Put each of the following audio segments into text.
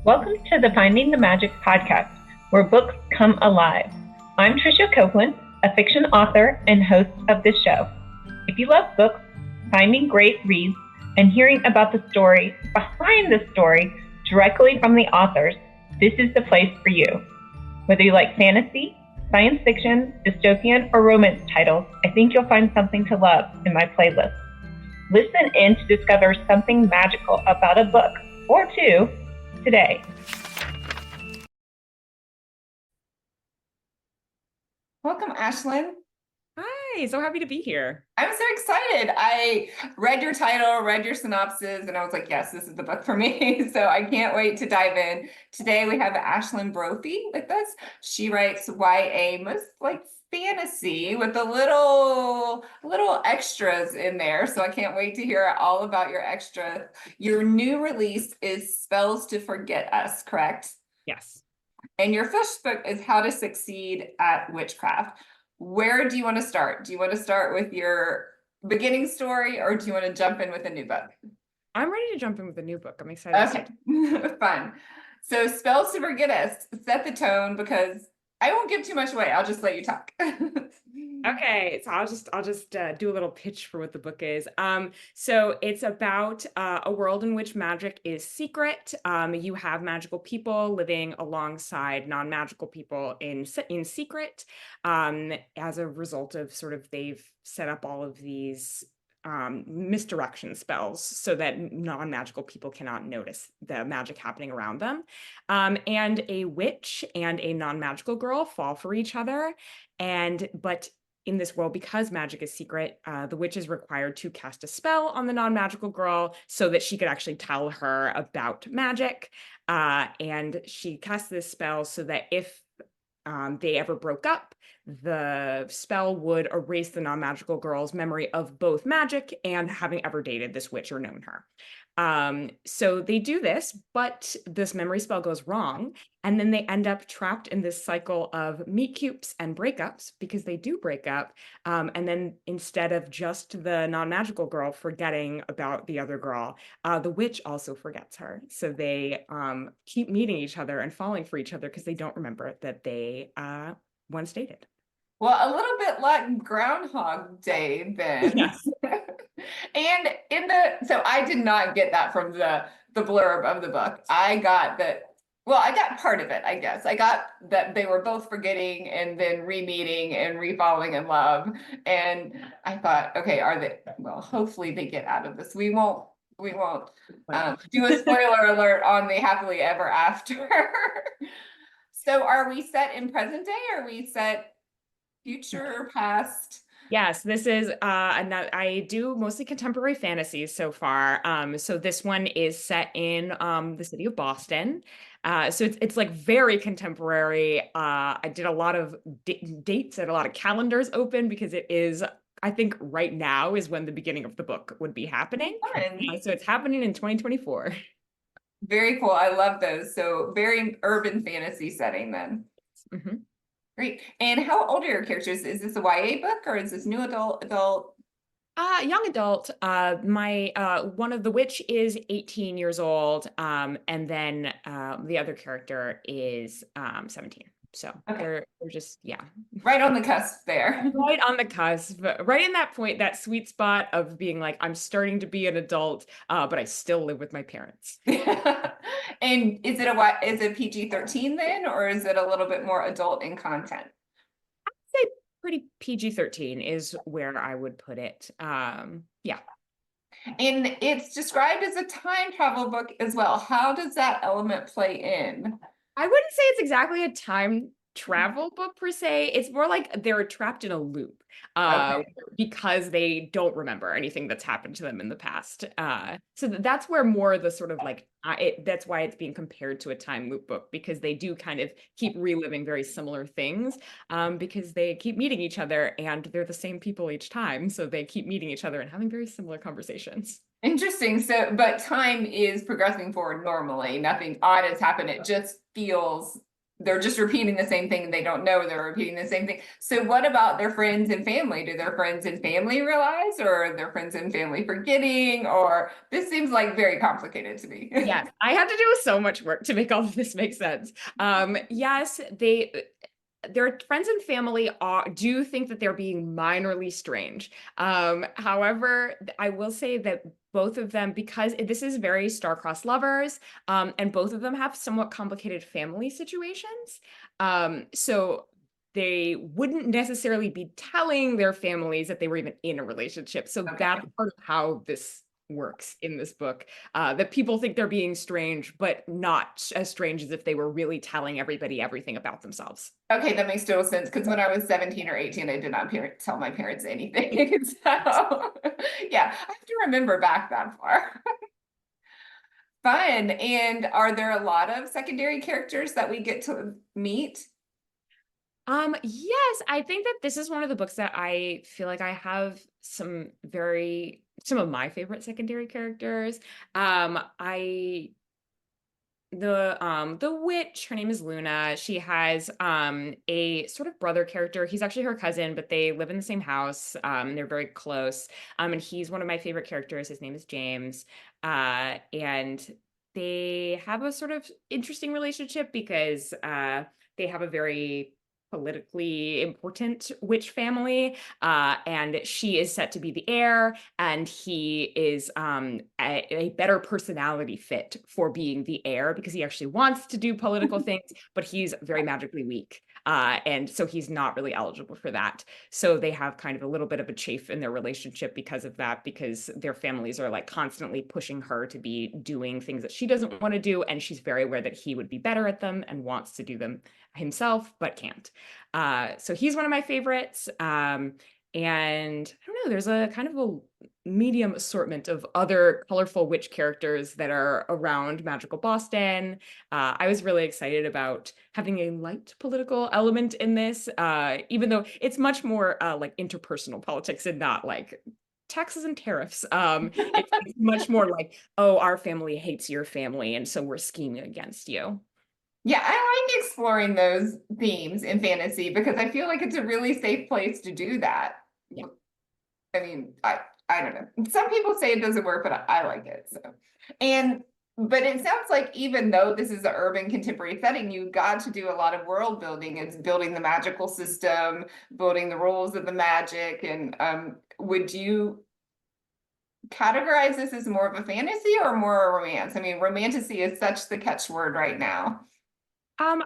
Welcome to the Finding the Magic podcast, where books come alive. I'm Tricia Copeland, a fiction author and host of this show. If you love books, finding great reads, and hearing about the story behind the story directly from the authors, this is the place for you. Whether you like fantasy, science fiction, dystopian, or romance titles, I think you'll find something to love in my playlist. Listen in to discover something magical about a book or two today. Welcome, Aislinn. Hi, so happy to be here. I'm so excited. I read your title, read your synopsis, and I was like, yes, this is the book for me. So I can't wait to dive in. Today we have Aislinn Brophy with us. She writes YA, most like fantasy with a little extras in there. So I can't wait to hear all about your extra. Your new release is Spells to Forget Us, correct? Yes. And your first book is How to Succeed at Witchcraft. Where do you want to start? Do you want to start with your beginning story, or do you want to jump in with a new book? I'm ready to jump in with a new book. I'm excited. Okay, fun. So Spells to Forget Us, set the tone, because I won't give too much away. I'll just let you talk. Okay, so I'll just do a little pitch for what the book is. So it's about a world in which magic is secret. You have magical people living alongside non-magical people in secret. As a result of they've set up all of these misdirection spells so that non-magical people cannot notice the magic happening around them. And a witch and a non-magical girl fall for each other, but in this world, because magic is secret, the witch is required to cast a spell on the non-magical girl so that she could actually tell her about magic. And she casts this spell so that if they ever broke up, the spell would erase the non-magical girl's memory of both magic and having ever dated this witch or known her. So they do this, but this memory spell goes wrong, and then they end up trapped in this cycle of meet cutes and breakups, because they do break up. And then instead of just the non-magical girl forgetting about the other girl, the witch also forgets her. So they keep meeting each other and falling for each other because they don't remember that they once dated. Well, a little bit like Groundhog Day then. Yes. And so I did not get that from the blurb of the book. I got that, well, I got part of it, I guess. I got that they were both forgetting and then re-meeting and re-falling in love. And I thought, okay, hopefully they get out of this. We won't do a spoiler alert on the happily ever after. So are we set in present day, or are we set future or past? Yes, this is and I do mostly contemporary fantasies so far. So this one is set in the city of Boston. So it's like very contemporary. I did a lot of dates and a lot of calendars open, because it is, I think right now is when the beginning of the book would be happening. So it's happening in 2024. Very cool. I love those. So very urban fantasy setting then. Mm-hmm. Great. And how old are your characters? Is this a YA book, or is this new adult? Young adult. My one of the witch is 18 years old, and then the other character is 17. So okay. they're just, right on the cusp there. Right on the cusp, right in that point, that sweet spot of being like, I'm starting to be an adult, but I still live with my parents. And is it PG-13 then, or is it a little bit more adult in content? I'd say pretty PG-13 is where I would put it. Yeah. And it's described as a time travel book as well. How does that element play in? I wouldn't say it's exactly a time travel book per se. It's more like they're trapped in a loop because they don't remember anything that's happened to them in the past. So that's where more the sort of like that's why it's being compared to a time loop book, because they do kind of keep reliving very similar things, because they keep meeting each other and they're the same people each time. So they keep meeting each other and having very similar conversations. Interesting. So, but time is progressing forward normally. Nothing odd has happened. It just feels they're just repeating the same thing and they don't know they're repeating the same thing. So what about their friends and family? Do their friends and family realize, or are their friends and family forgetting? Or this seems like very complicated to me. Yes, I had to do so much work to make all of this make sense. Yes, their friends and family do think that they're being minorly strange. However, I will say that both of them, because this is very star-crossed lovers, and both of them have somewhat complicated family situations. So they wouldn't necessarily be telling their families that they were even in a relationship. So Okay. that's part of how this works in this book, that people think they're being strange, but not as strange as if they were really telling everybody everything about themselves. Okay, that makes total sense, because when I was 17 or 18, I did not tell my parents anything. So yeah, I have to remember back that far. Fun. And are there a lot of secondary characters that we get to meet? Yes, I think that this is one of the books that I feel like I have some of my favorite secondary characters. I the witch, her name is Luna. She has a sort of brother character. He's actually her cousin, but they live in the same house. They're very close. And he's one of my favorite characters. His name is James. And they have a sort of interesting relationship because they have a very politically important witch family, and she is set to be the heir, and he is a better personality fit for being the heir because he actually wants to do political things, but he's very magically weak. And so he's not really eligible for that. So they have kind of a little bit of a chafe in their relationship because of that, because their families are like constantly pushing her to be doing things that she doesn't want to do. And she's very aware that he would be better at them and wants to do them himself, but can't. So he's one of my favorites. And I don't know, there's a kind of a medium assortment of other colorful witch characters that are around magical Boston. I was really excited about having a light political element in this, even though it's much more like interpersonal politics and not like taxes and tariffs. It's much more like, oh, our family hates your family, and so we're scheming against you. Yeah, I like exploring those themes in fantasy because I feel like it's a really safe place to do that. Yeah. I mean, I don't know. Some people say it doesn't work, but I like it. So, but it sounds like even though this is an urban contemporary setting, you got to do a lot of world building. It's building the magical system, building the rules of the magic. And would you categorize this as more of a fantasy or more a romance? I mean, romantasy is such the catchword right now.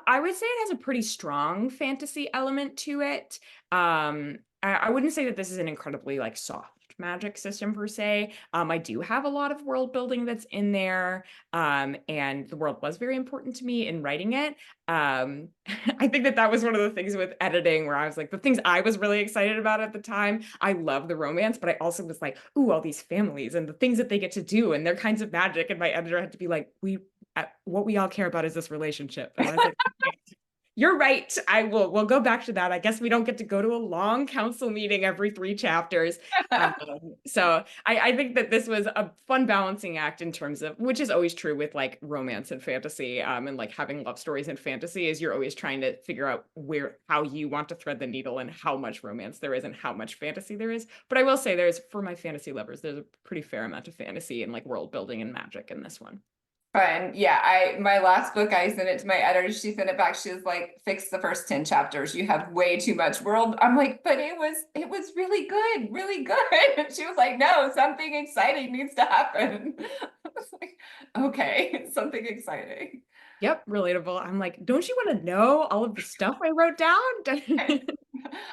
I would say it has a pretty strong fantasy element to it. I wouldn't say that this is an incredibly like soft magic system per se. I do have a lot of world building that's in there. And the world was very important to me in writing it. I think that was one of the things with editing where I was like, the things I was really excited about at the time, I love the romance, but I also was like, ooh, all these families and the things that they get to do and their kinds of magic. And my editor had to be like, what we all care about is this relationship. And I was like, okay, you're right. We'll go back to that. I guess we don't get to go to a long council meeting every 3 chapters. So I think that this was a fun balancing act in terms of, which is always true with like romance and fantasy, and like having love stories in fantasy is you're always trying to figure out how you want to thread the needle and how much romance there is and how much fantasy there is. But I will say for my fantasy lovers, there's a pretty fair amount of fantasy and like world building and magic in this one. Fun. Yeah, my last book, I sent it to my editor. She sent it back. She was like, fix the first 10 chapters. You have way too much world. I'm like, but it was really good, really good. And she was like, no, something exciting needs to happen. I was like, okay, something exciting. Yep, relatable. I'm like, don't you want to know all of the stuff I wrote down?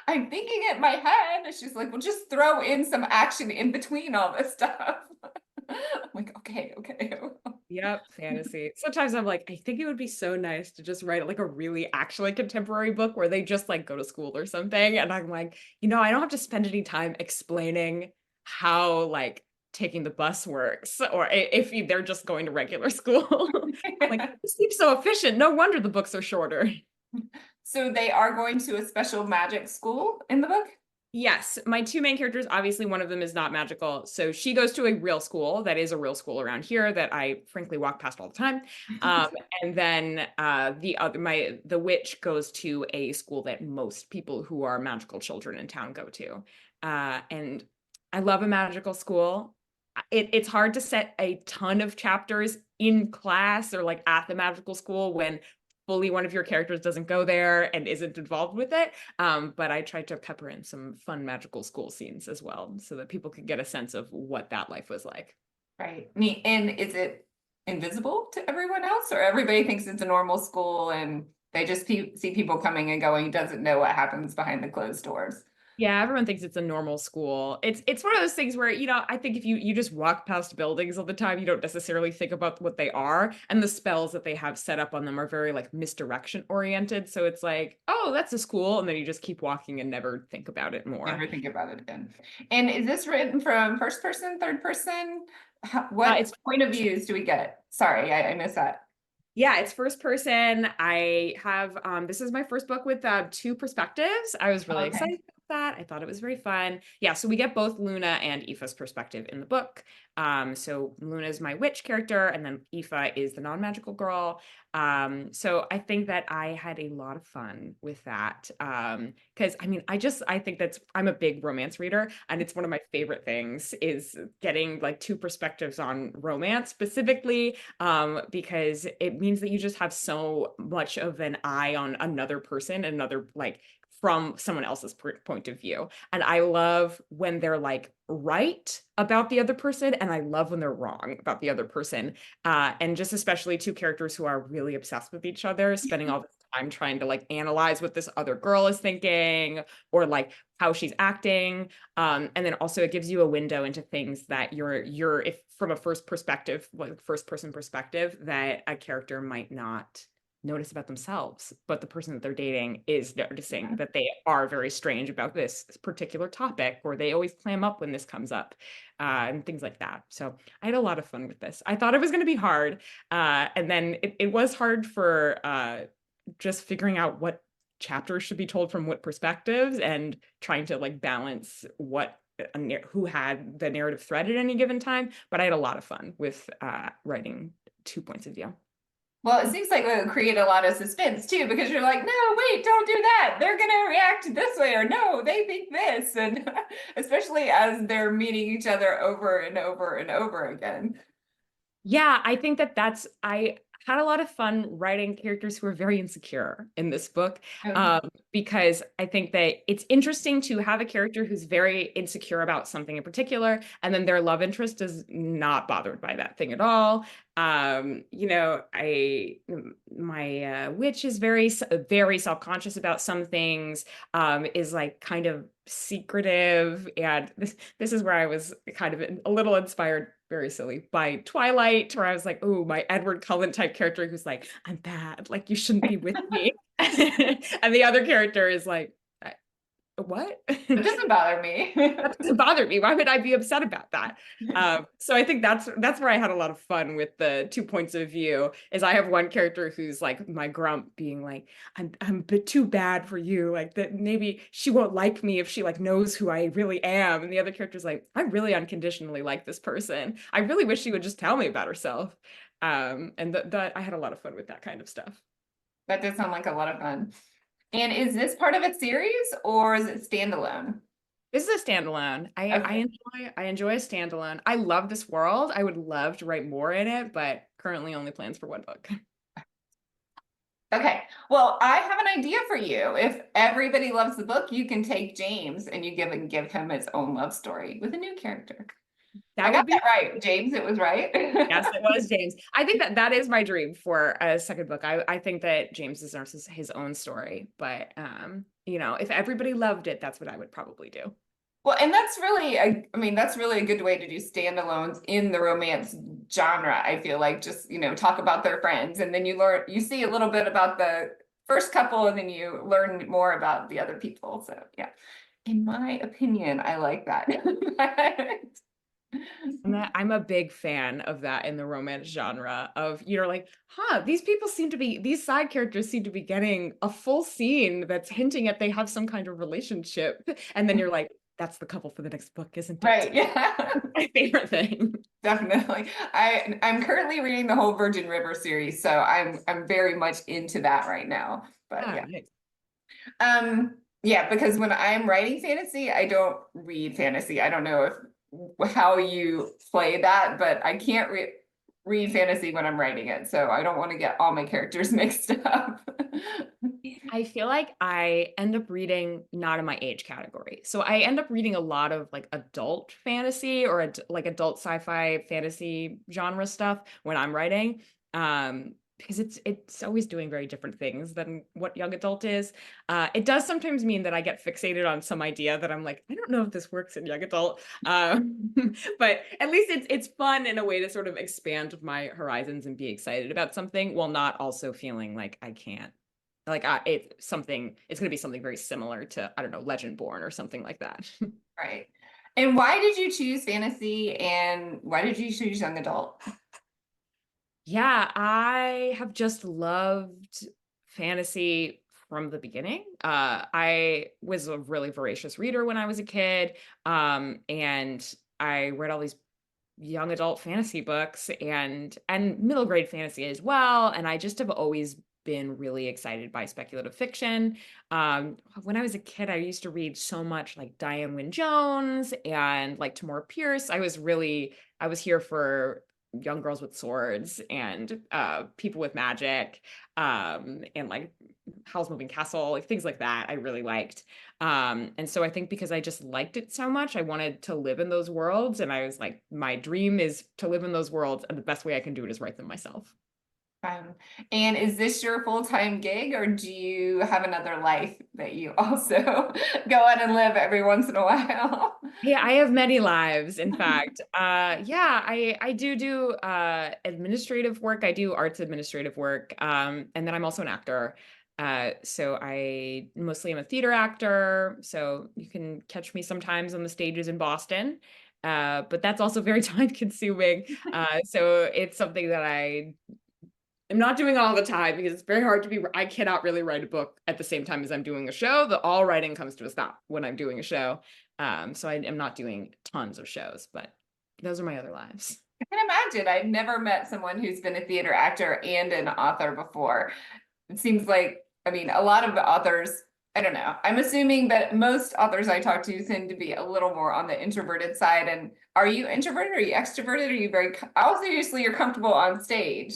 I'm thinking it in my head. And she's like, well, just throw in some action in between all this stuff. I'm like, okay. Yep, fantasy. Sometimes I'm like, I think it would be so nice to just write like a really actually contemporary book where they just like go to school or something. And I'm like, I don't have to spend any time explaining how like taking the bus works or if they're just going to regular school. Like, this seems so efficient. No wonder the books are shorter. So they are going to a special magic school in the book? Yes, my two main characters, obviously one of them is not magical. So she goes to a real school that is a real school around here that I frankly walk past all the time. Um, and then the witch goes to a school that most people who are magical children in town go to. And I love a magical school. It's hard to set a ton of chapters in class or like at the magical school when fully one of your characters doesn't go there and isn't involved with it. But I tried to pepper in some fun magical school scenes as well so that people could get a sense of what that life was like. Right. Neat. And is it invisible to everyone else, or everybody thinks it's a normal school and they just see people coming and going, doesn't know what happens behind the closed doors? Yeah, everyone thinks it's a normal school. It's one of those things where, I think if you just walk past buildings all the time, you don't necessarily think about what they are. And the spells that they have set up on them are very like misdirection oriented. So it's like, oh, that's a school. And then you just keep walking and never think about it more. Never think about it again. And is this written from first person, third person? What It's point of views do we get? Sorry, I missed that. Yeah, it's first person. I have this is my first book with two perspectives. I was really Okay. excited about that. I thought it was very fun. Yeah, so we get both Luna and Aoife's perspective in the book. So Luna is my witch character, and then Aoife is the non-magical girl. So I think that I had a lot of fun with that. Because I think I'm a big romance reader, and it's one of my favorite things is getting like two perspectives on romance specifically, because it means that you just have so much of an eye on another person, another like from someone else's point of view. And I love when they're like right about the other person, and I love when they're wrong about the other person. And just especially two characters who are really obsessed with each other, spending all this time trying to like analyze what this other girl is thinking or like how she's acting. And then also it gives you a window into things that you're if from a first person perspective that a character might not notice about themselves, but the person that they're dating is noticing that they are very strange about this particular topic, or they always clam up when this comes up, and things like that. So I had a lot of fun with this. I thought it was going to be hard, and then it was hard for just figuring out what chapters should be told from what perspectives and trying to like balance who had the narrative thread at any given time. But I had a lot of fun with writing two points of view. Well, it seems like it would create a lot of suspense too, because you're like, no, wait, don't do that. They're gonna react this way, or no, they think this. And especially as they're meeting each other over and over and over again. Yeah, I think I had a lot of fun writing characters who are very insecure in this book, because I think that it's interesting to have a character who's very insecure about something in particular, and then their love interest is not bothered by that thing at all. My witch is very self-conscious about some things, is like kind of secretive, and this is where I was kind of a little inspired, very silly, by Twilight, where I was like, oh, my Edward Cullen type character who's like, I'm bad, like you shouldn't be with me. And the other character is like, what? It doesn't bother me. That doesn't bother me. Why would I be upset about that? So I think that's where I had a lot of fun with the two points of view. Is I have one character who's like my grump, being like, I'm a bit too bad for you. Like that maybe she won't like me if she like knows who I really am. And the other character's like, I really unconditionally like this person. I really wish she would just tell me about herself. And that I had a lot of fun with that kind of stuff. That does sound like a lot of fun. And is this part of a series or is it standalone? This is a standalone. I enjoy a standalone. I love this world. I would love to write more in it, but currently only plans for one book. Okay, well, I have an idea for you. If everybody loves the book, you can take James and you give him his own love story with a new character. I got that right, James. It was right. Yes, it was James. I think that is my dream for a second book. I think that James deserves his own story, but if everybody loved it, that's what I would probably do. Well, and that's really a good way to do standalones in the romance genre. I feel like just, talk about their friends, and then you see a little bit about the first couple, and then you learn more about the other people. So yeah, in my opinion, I like that. I'm a big fan of that in the romance genre of, like, these side characters seem to be getting a full scene that's hinting at they have some kind of relationship. And then you're like, that's the couple for the next book, isn't it? Right. Yeah. My favorite thing. Definitely. I'm currently reading the whole Virgin River series, so I'm very much into that right now. But yeah. Nice. Yeah, because when I'm writing fantasy, I don't read fantasy. I don't know how you play that, but I can't read fantasy when I'm writing it, so I don't want to get all my characters mixed up. I feel like I end up reading not in my age category. So I end up reading a lot of like adult fantasy or like adult sci-fi fantasy genre stuff when I'm writing. Because it's always doing very different things than what young adult is. It does sometimes mean that I get fixated on some idea that I'm like, I don't know if this works in young adult. But at least it's fun in a way to sort of expand my horizons and be excited about something while not also feeling like I can't. Like it's going to be something very similar to, I don't know, Legend Born or something like that. Right. And why did you choose fantasy and why did you choose young adult? Yeah, I have just loved fantasy from the beginning. I was a really voracious reader when I was a kid, and I read all these young adult fantasy books and middle grade fantasy as well. And I just have always been really excited by speculative fiction. When I was a kid, I used to read so much like Diane Wynne Jones and like Tamora Pierce. I was here for young girls with swords and people with magic, and like Howl's Moving Castle, like things like that I really liked. And so I think because I just liked it so much, I wanted to live in those worlds. And I was like, my dream is to live in those worlds. And the best way I can do it is write them myself. And is this your full-time gig, or do you have another life that you also go out and live every once in a while? Yeah, I have many lives, in fact. Yeah, I do administrative work. I do arts administrative work. And then I'm also an actor. So I mostly am a theater actor. So you can catch me sometimes on the stages in Boston. But that's also very time consuming. So it's something that I'm not doing all the time because it's very hard I cannot really write a book at the same time as I'm doing a show. All writing comes to a stop when I'm doing a show. So I am not doing tons of shows, but those are my other lives. I can imagine. I've never met someone who's been a theater actor and an author before. It seems like, I mean, a lot of the authors, I don't know. I'm assuming that most authors I talk to tend to be a little more on the introverted side. And are you introverted? Are you extroverted? Are you obviously you're comfortable on stage?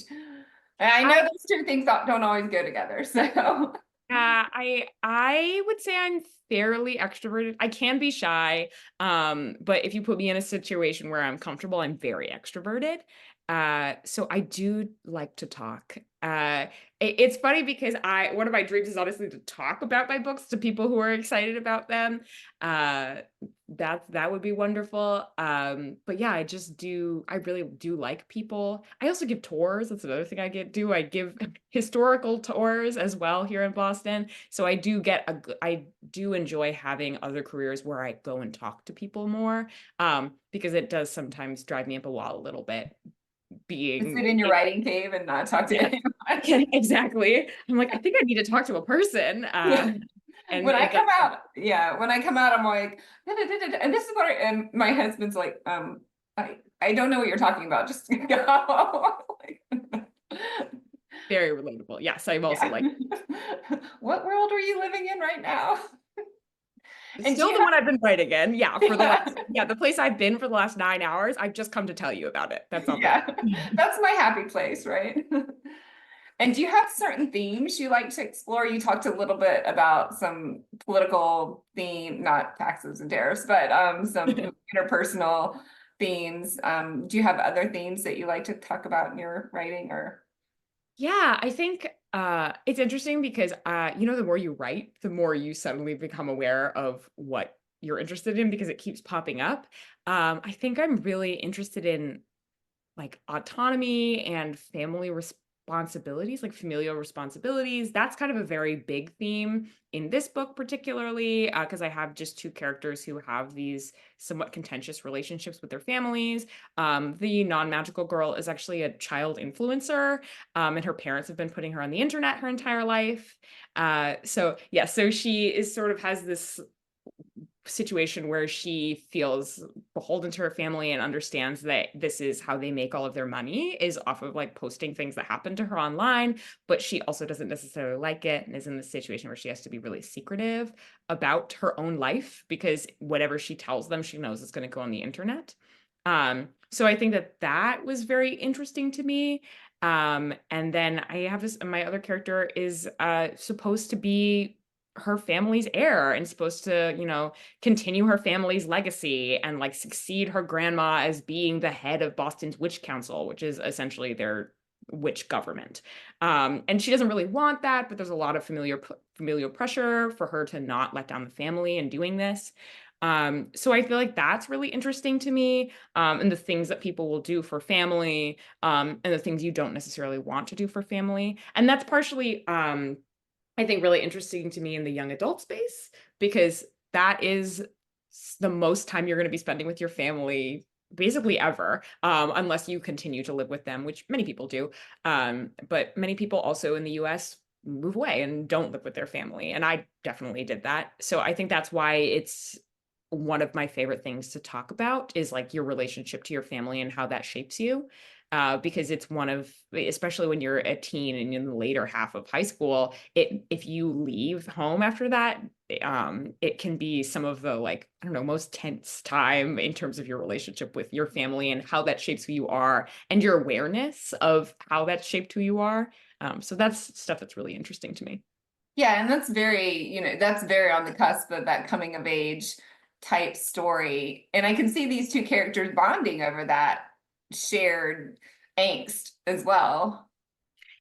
And I know those two things don't always go together. So I would say I'm fairly extroverted. I can be shy, but if you put me in a situation where I'm comfortable, I'm very extroverted. So I do like to talk. It's funny because one of my dreams is honestly to talk about my books to people who are excited about them. That would be wonderful. But yeah, I really do like people. I also give tours. That's another thing I do. I give historical tours as well here in Boston. So I do enjoy having other careers where I go and talk to people more, because it does sometimes drive me up a wall a little bit. Sit in your writing cave and not talk to anyone. Exactly. I'm like, I think I need to talk to a person. And when I come out, I'm like, and this is what and my husband's like, I don't know what you're talking about. Just go. Very relatable. Yes, I'm also like, what world are you living in right now? And still the one I've been writing in. Yeah, the place I've been for the last 9 hours. I've just come to tell you about it. That's all. Yeah, that's my happy place, right? And do you have certain themes you like to explore? You talked a little bit about some political theme, not taxes and tariffs, but some interpersonal themes. Do you have other themes that you like to talk about in your writing, or? Yeah, I think it's interesting because the more you write, the more you suddenly become aware of what you're interested in because it keeps popping up. I think I'm really interested in like autonomy and family responsibilities, like familial responsibilities. That's kind of a very big theme in this book, particularly because I have just two characters who have these somewhat contentious relationships with their families. The non-magical girl is actually a child influencer, and her parents have been putting her on the internet her entire life. So she is sort of has this situation where she feels beholden to her family and understands that this is how they make all of their money is off of like posting things that happen to her online, but she also doesn't necessarily like it and is in the situation where she has to be really secretive about her own life because whatever she tells them she knows is going to go on the internet. So I think that was very interesting to me. And then I have my other character is supposed to be her family's heir and supposed to, continue her family's legacy and like succeed her grandma as being the head of Boston's witch council, which is essentially their witch government. And she doesn't really want that, but there's a lot of familial pressure for her to not let down the family in doing this. So I feel like that's really interesting to me, and the things that people will do for family, and the things you don't necessarily want to do for family. And that's partially, I think, really interesting to me in the young adult space, because that is the most time you're going to be spending with your family basically ever, unless you continue to live with them, which many people do. But many people also in the US move away and don't live with their family. And I definitely did that. So I think that's why it's one of my favorite things to talk about is like your relationship to your family and how that shapes you. Because it's one of, especially when you're a teen and in the later half of high school, if you leave home after that, it can be some of the like, I don't know, most tense time in terms of your relationship with your family and how that shapes who you are and your awareness of how that shaped who you are. So that's stuff that's really interesting to me. Yeah, and that's that's very on the cusp of that coming of age type story. And I can see these two characters bonding over that shared angst as well.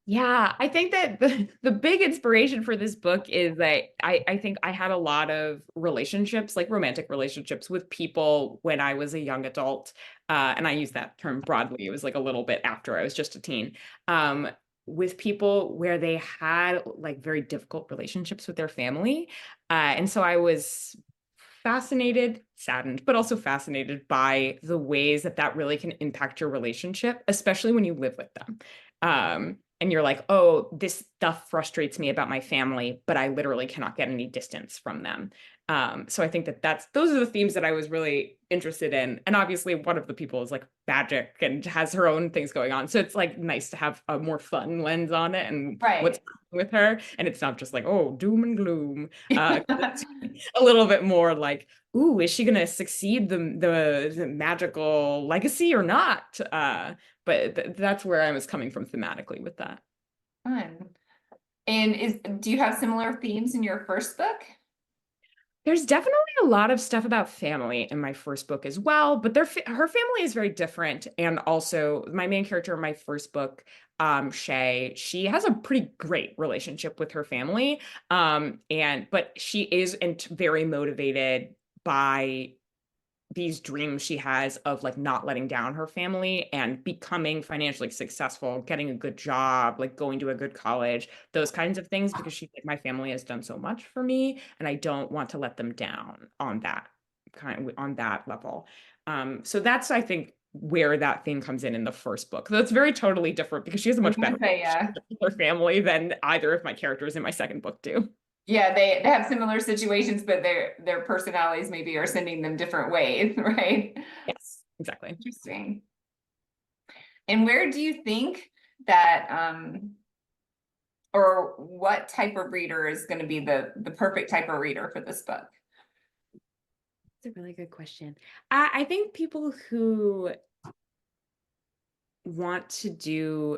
Yeah, I think that the big inspiration for this book is that I think I had a lot of relationships, like romantic relationships with people when I was a young adult. And I use that term broadly. It was like a little bit after I was just a teen. With people where they had like very difficult relationships with their family. And so I was fascinated, saddened, but also fascinated by the ways that really can impact your relationship, especially when you live with them. And you're like, oh, this stuff frustrates me about my family, but I literally cannot get any distance from them. So I think those are the themes that I was really interested in. And obviously one of the people is like magic and has her own things going on. So it's like nice to have a more fun lens on it and what's Right. with her. And it's not just like, oh, doom and gloom. It's a little bit more like, ooh, is she going to succeed the magical legacy or not? But that's where I was coming from thematically with that. Fun. And do you have similar themes in your first book? There's definitely a lot of stuff about family in my first book as well, but her family is very different. And also, my main character in my first book, Shay, she has a pretty great relationship with her family, but she is very motivated by these dreams she has of like not letting down her family and becoming financially successful, getting a good job, like going to a good college, those kinds of things, because she's like, my family has done so much for me and I don't want to let them down on that level. So that's, I think, where that theme comes in the first book. So it's very totally different because she has a I was much better gonna say, yeah. relationship with her family than either of my characters in my second book do. Yeah, they have similar situations, but their personalities maybe are sending them different ways, right? Yes, exactly. Interesting. And where do you think that or what type of reader is going to be the perfect type of reader for this book? That's a really good question. I think people who want to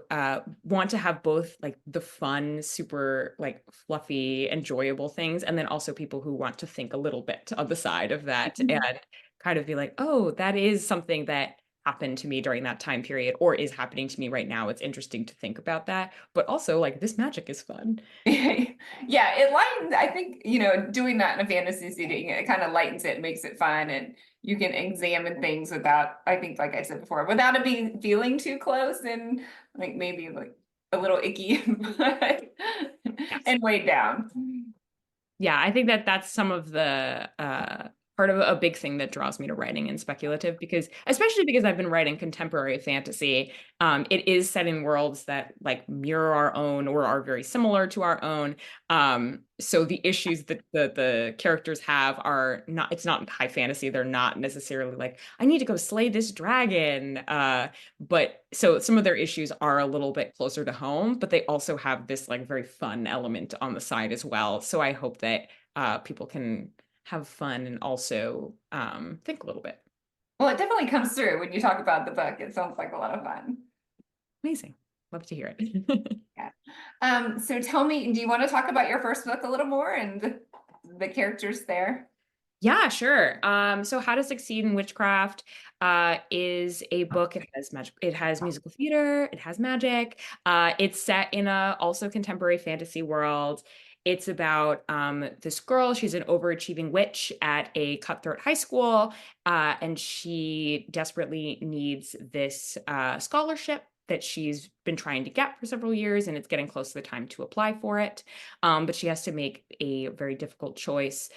have both like the fun, super like fluffy, enjoyable things, and then also people who want to think a little bit on the side of that and kind of be like, oh, that is something that happened to me during that time period or is happening to me right now. It's interesting to think about that, but also like this magic is fun. Yeah, it lightens, I think, doing that in a fantasy setting, it kind of lightens it, makes it fun, and you can examine things without, I think, like I said before, without it being feeling too close and like maybe like a little icky, but Yes. and weighed down. Yeah, I think that that's some of the part of a big thing that draws me to writing and speculative, because especially because I've been writing contemporary fantasy, it is set in worlds that like mirror our own or are very similar to our own. So the issues that the characters have are not, it's not high fantasy. They're not necessarily like, I need to go slay this dragon. But so some of their issues are a little bit closer to home, but they also have this like very fun element on the side as well. So I hope that people can have fun and also think a little bit. Well, it definitely comes through when you talk about the book. It sounds like a lot of fun. Amazing. Love to hear it. Yeah. So tell me, do you want to talk about your first book a little more and the characters there? Yeah, sure. So How to Succeed in Witchcraft is a book. It has magic, it has musical theater, it has magic. It's set in a also contemporary fantasy world. It's about this girl. She's an overachieving witch at a cutthroat high school, and she desperately needs this scholarship that she's been trying to get for several years, and it's getting close to the time to apply for it. But she has to make a very difficult choice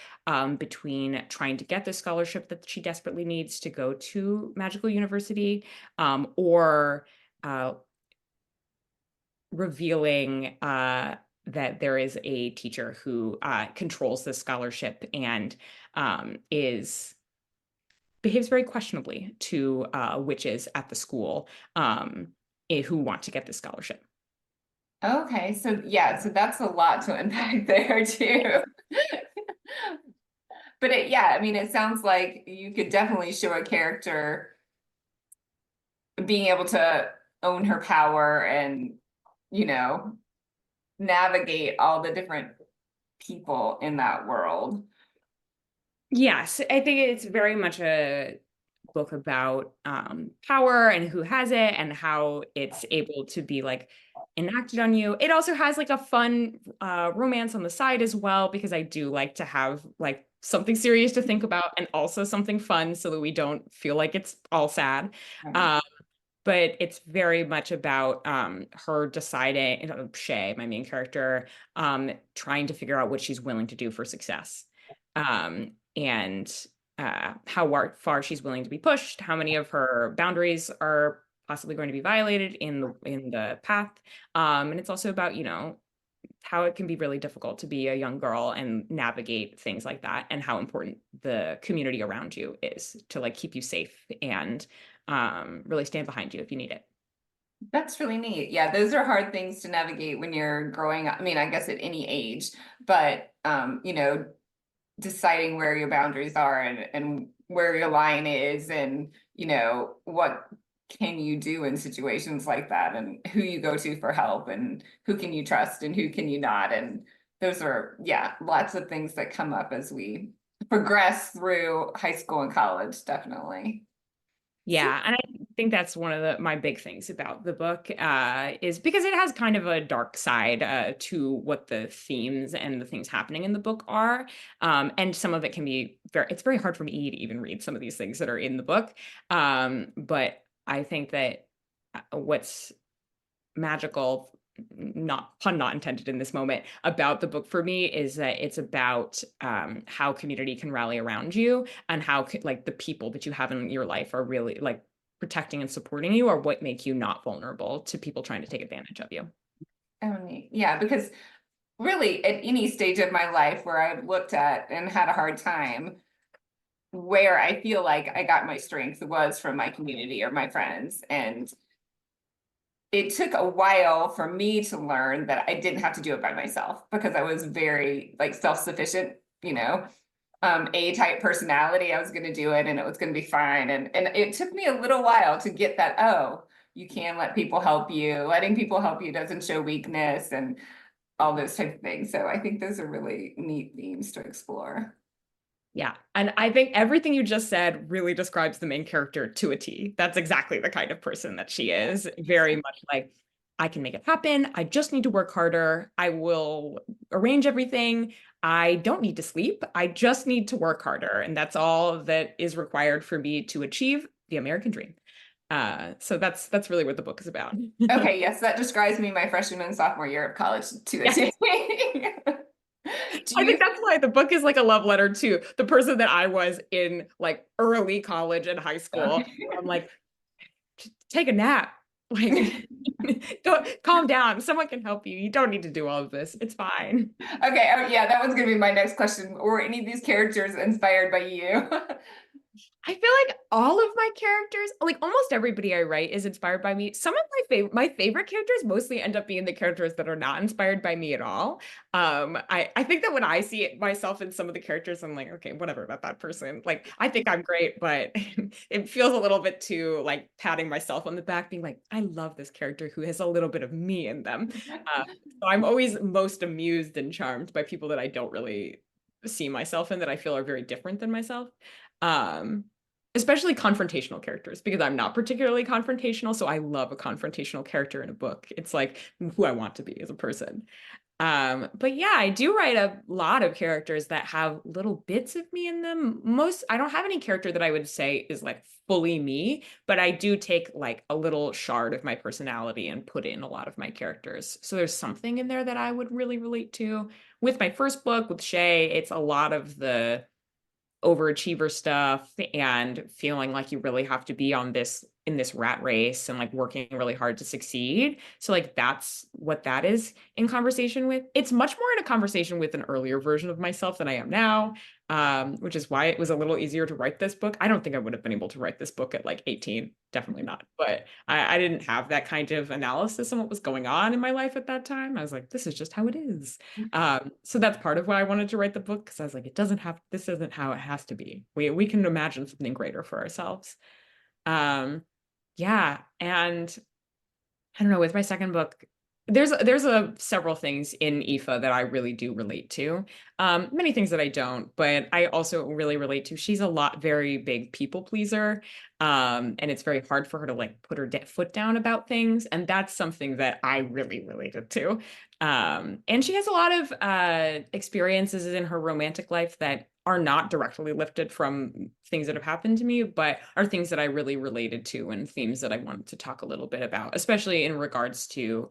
between trying to get the scholarship that she desperately needs to go to Magical University, or revealing that there is a teacher who controls the scholarship and is behaves very questionably to witches at the school who want to get the scholarship. Okay, so yeah, so that's a lot to unpack there too. But yeah, I mean, it sounds like you could definitely show a character being able to own her power and, you know, navigate all the different people in that world. Yes, I think it's very much a book about power and who has it and how it's able to be like enacted on you. It also has like a fun romance on the side as well, because I do like to have like something serious to think about and also something fun so that we don't feel like it's all sad. Right. But it's very much about her deciding, Shay, my main character, trying to figure out what she's willing to do for success. And how far she's willing to be pushed, how many of her boundaries are possibly going to be violated in the path. And it's also about, how it can be really difficult to be a young girl and navigate things like that, and how important the community around you is to like keep you safe and really stand behind you if you need it. That's really neat. Yeah, those are hard things to navigate when you're growing up. I mean, I guess at any age, but deciding where your boundaries are and where your line is and, what can you do in situations like that and who you go to for help and who can you trust and who can you not. And those are, yeah, lots of things that come up as we progress through high school and college, definitely. Yeah, and I think that's one of my big things about the book is because it has kind of a dark side to what the themes and the things happening in the book are. And some of it can be it's very hard for me to even read some of these things that are in the book. But I think that what's magical, not pun not intended in this moment, about the book for me is that it's about how community can rally around you, and how like the people that you have in your life are really like protecting and supporting you, or what make you not vulnerable to people trying to take advantage of you. Oh, neat. Yeah, because really at any stage of my life where I've looked at and had a hard time, where I feel like I got my strength was from my community or my friends. And it took a while for me to learn that I didn't have to do it by myself because I was very like self-sufficient, A-type personality. I was going to do it and it was going to be fine. And it took me a little while to get that, oh, you can let people help you. Letting people help you doesn't show weakness and all those type of things. So I think those are really neat themes to explore. Yeah. And I think everything you just said really describes the main character to a T. That's exactly the kind of person that she is. Very much like, I can make it happen. I just need to work harder. I will arrange everything. I don't need to sleep. I just need to work harder. And that's all that is required for me to achieve the American dream. So that's really what the book is about. Okay, yes, that describes me my freshman and sophomore year of college to a Yes. T. Do I you think that's why the book is like a love letter to the person that I was in like early college and high school. I'm like, take a nap. Like, don't calm down. Someone can help you. You don't need to do all of this. It's fine. Okay, oh yeah, that was gonna be my next question. Were any of these characters inspired by you? I feel like all of my characters, like almost everybody I write is inspired by me. Some of my favorite characters mostly end up being the characters that are not inspired by me at all. I think that when I see it myself in some of the characters, I'm like, okay, whatever about that person. Like, I think I'm great, but it feels a little bit too like patting myself on the back, being like, I love this character who has a little bit of me in them. So I'm always most amused and charmed by people that I don't really see myself in, that I feel are very different than myself. Um, Especially confrontational characters, because I'm not particularly confrontational, so I love a confrontational character in a book. It's like who I want to be as a person. But yeah, I do write a lot of characters that have little bits of me in them. I don't have any character that I would say is like fully me, but I do take like a little shard of my personality and put in a lot of my characters. So there's something in there that I would really relate to. With my first book with Shay, it's a lot of the overachiever stuff and feeling like you really have to be on this in this rat race and like working really hard to succeed. So like that's what that is in conversation with. It's much more in a conversation with an earlier version of myself than I am now, which is why it was a little easier to write this book. I don't think I would have been able to write this book at like 18, definitely not. But I didn't have that kind of analysis on what was going on in my life at that time. I was like, this is just how it is. So that's part of why I wanted to write the book, because I was like, this isn't how it has to be. We can imagine something greater for ourselves. Yeah, and I don't know, with my second book, there's several things in Aoife that I really do relate to. Many things that I don't, but I also really relate to. She's a very big people pleaser, and it's very hard for her to like put her foot down about things, and that's something that I really related to. And she has a lot of experiences in her romantic life that are not directly lifted from things that have happened to me, but are things that I really related to and themes that I wanted to talk a little bit about, especially in regards to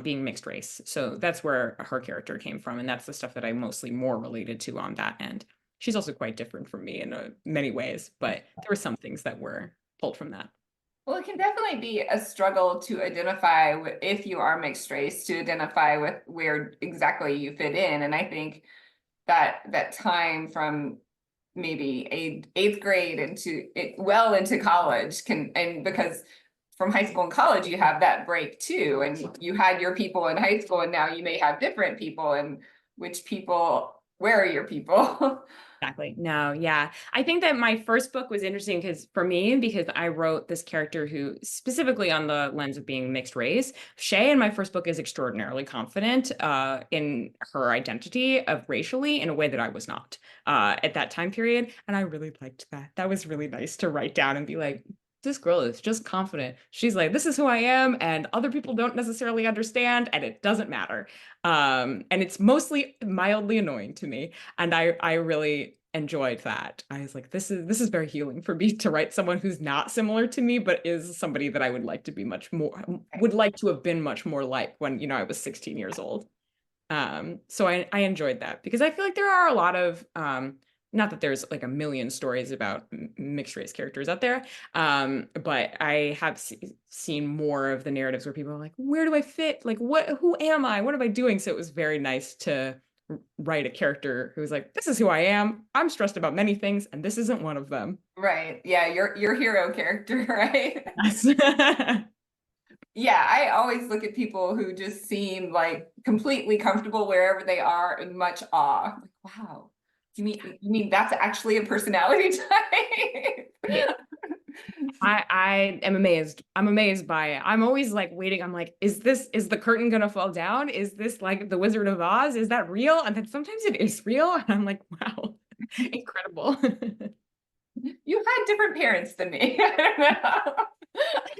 being mixed race. So that's where her character came from. And that's the stuff that I mostly more related to on that end. She's also quite different from me in many ways, but there were some things that were pulled from that. Well, it can definitely be a struggle to identify if you are mixed race, to identify with where exactly you fit in. And I think that time from maybe eighth grade into college and because from high school and college you have that break too, and you had your people in high school and now you may have different people, and where are your people? Exactly. No, yeah. I think that my first book was interesting because I wrote this character who specifically on the lens of being mixed race. Shay in my first book is extraordinarily confident in her identity of racially in a way that I was not at that time period. And I really liked that. That was really nice to write down and be like, this girl is just confident. She's like, this is who I am, and other people don't necessarily understand, and it doesn't matter. And it's mostly mildly annoying to me. And I really enjoyed that. I was like, this is very healing for me to write someone who's not similar to me, but is somebody that I would like to be would like to have been much more like when, I was 16 years old. So I enjoyed that because I feel like there are a lot of, not that there's like a million stories about mixed race characters out there, but I have seen more of the narratives where people are like, where do I fit? Like, who am I? What am I doing? So it was very nice to write a character who's like, this is who I am. I'm stressed about many things, and this isn't one of them. Right. Yeah, your hero character, right? Yes. Yeah, I always look at people who just seem like completely comfortable wherever they are in much awe. Like, wow, you mean that's actually a personality type? Yeah. I am amazed. I'm amazed by it. I'm always like waiting. I'm like, is the curtain gonna fall down? Is this like the Wizard of Oz? Is that real? And then sometimes it is real. And I'm like, wow, incredible. You had different parents than me. I don't know.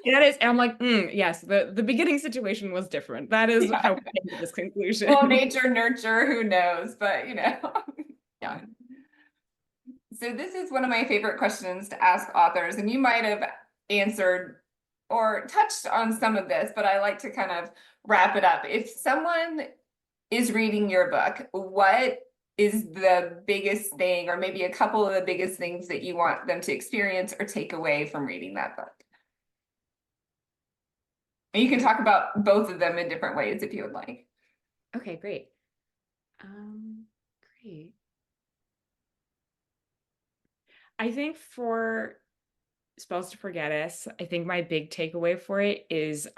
That is, and I'm like, yes, the beginning situation was different. That is Yeah. how we came to this conclusion. Well, nature, nurture, who knows? But yeah. So this is one of my favorite questions to ask authors, and you might have answered or touched on some of this, but I like to kind of wrap it up. If someone is reading your book, what is the biggest thing, or maybe a couple of the biggest things that you want them to experience or take away from reading that book? And you can talk about both of them in different ways if you would like. Okay, great. Great. I think for Spells to Forget Us, I think my big takeaway for it is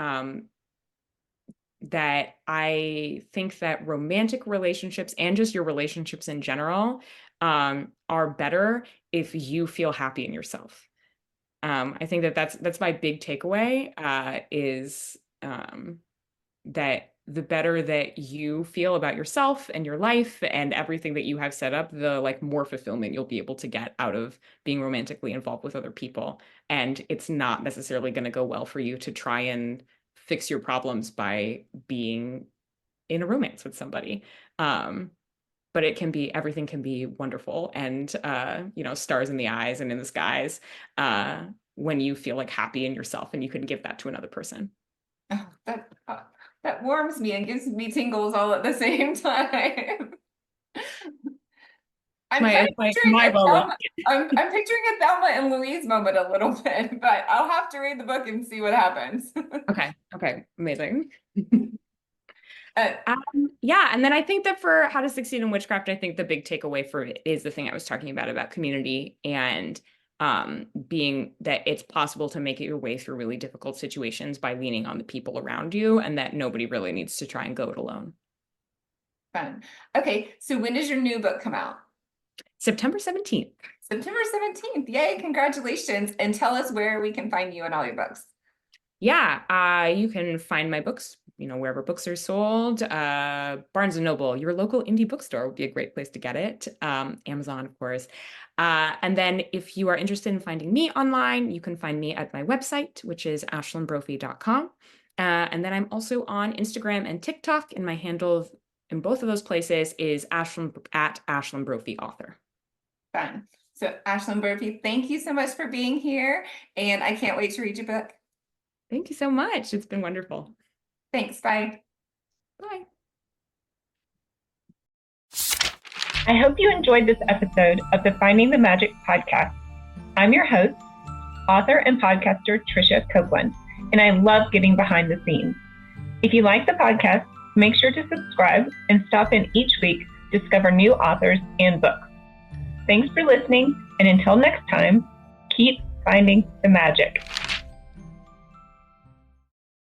that I think that romantic relationships and just your relationships in general are better if you feel happy in yourself. I think that that's my big takeaway is that the better that you feel about yourself and your life and everything that you have set up, the like more fulfillment you'll be able to get out of being romantically involved with other people. And it's not necessarily going to go well for you to try and fix your problems by being in a romance with somebody. But it can be, everything can be wonderful and, stars in the eyes and in the skies when you feel like happy in yourself and you can give that to another person. Oh, that warms me and gives me tingles all at the same time. I'm picturing a Thelma and Louise moment a little bit, but I'll have to read the book and see what happens. Okay, amazing. Yeah, and then I think that for How to Succeed in Witchcraft, I think the big takeaway for it is the thing I was talking about community and being that it's possible to make it your way through really difficult situations by leaning on the people around you, and that nobody really needs to try and go it alone. Fun. Okay, so when does your new book come out? September 17th. September 17th. Yay, congratulations. And tell us where we can find you and all your books. Yeah, you can find my books, wherever books are sold. Barnes & Noble, your local indie bookstore would be a great place to get it. Amazon, of course. And then if you are interested in finding me online, you can find me at my website, which is aislinnbrophy.com. And then I'm also on Instagram and TikTok, and my handle in both of those places is Aislinn Brophy author. Fun. So Aislinn Brophy, thank you so much for being here, and I can't wait to read your book. Thank you so much. It's been wonderful. Thanks. Bye. Bye. I hope you enjoyed this episode of the Finding the Magic podcast. I'm your host, author and podcaster Tricia Copeland, and I love getting behind the scenes. If you like the podcast, make sure to subscribe and stop in each week to discover new authors and books. Thanks for listening, and until next time, keep finding the magic.